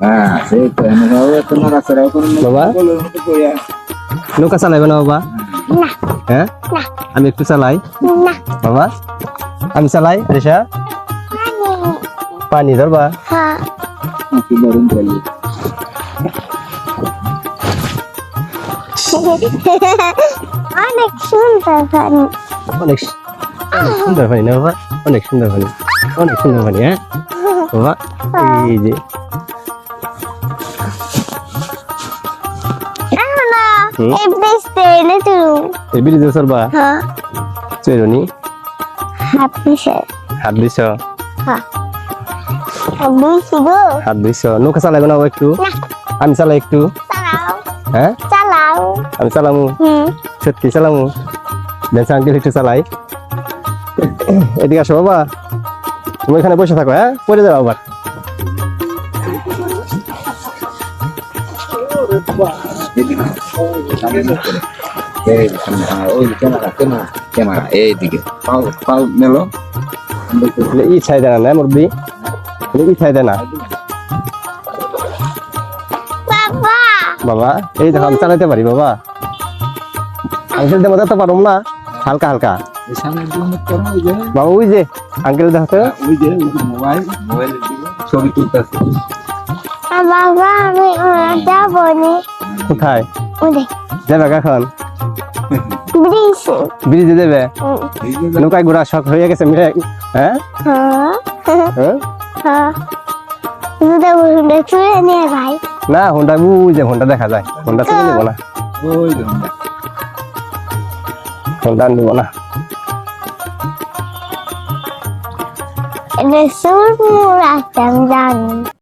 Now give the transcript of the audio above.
হ্যাঁ সেই তো তো নড়াচড়া করুন বাবা নৌকা চালাইবে না বাবা? না হ্যাঁ না আমি একটু চালাই না বাবা, আমি চালাই রেশা পানি ধরবা? হ্যাঁ কি দারুণ চলি অনেক সুন্দর পানি অনেক অনেক সুন্দর পানি না বাবা? অনেক সুন্দর পানি, অনেক সুন্দর পানি। হ্যাঁ বাবা, এই যে না হুম? এই বেস্তে এলে তুই এই ব্রিজে চলবা? হ্যাঁ চৈরনি হাফিসে হাত দিছ? হ্যাঁ বুঝছি গো হাত দিছ। নৌকা চালাইবে না বাবা একটু? না আমি চালাই একটু। চালাও হ্যাঁ চালাও আমি চালামু, সত্যি চালামু। বেঞ্চ আঙ্কেল একটু চালাই। এদিকে আসো বাবা, তুমি এখানে বসে থাকো। হ্যাঁ পড়ে যাও আবার। ওই ক্যামেরা ক্যামেরা ক্যামেরা এইদিকে পাও পাও মেলো ই ছাই দেনা না মুরব্বি, ই ছাই দেনা বাবা বাবা। এই দেখো আমি চালাইতে পারি বাবা। আঙ্কেলদের মতো তো পারুম না, হালকা হালকা। সামনে জুম করো ওই যে বাবা ওই যে আঙ্কেল দেখো তো। ওই যে মোবাইল মোবাইলের দিকে ছবি তুলতেছে বাবা আমি যাবো নি কোথায় ওরে যাবে এখন? ব্রিজ ব্রিজে দেবে? নৌকায় ঘোড়া শখ হয়ে গেছে মিলে। হ্যাঁ হ্যাঁ হ্যাঁ? হ্যাঁ দুটো বসে চুয়ে নিয়ে ভাই না হোন্ডা ওই যে হোন্ডা দেখা যায়, হোন্ডা চলে নেবো না, ওই যে হোন্ডা নেবো না। এটা সুর রাস্তা আমি জানি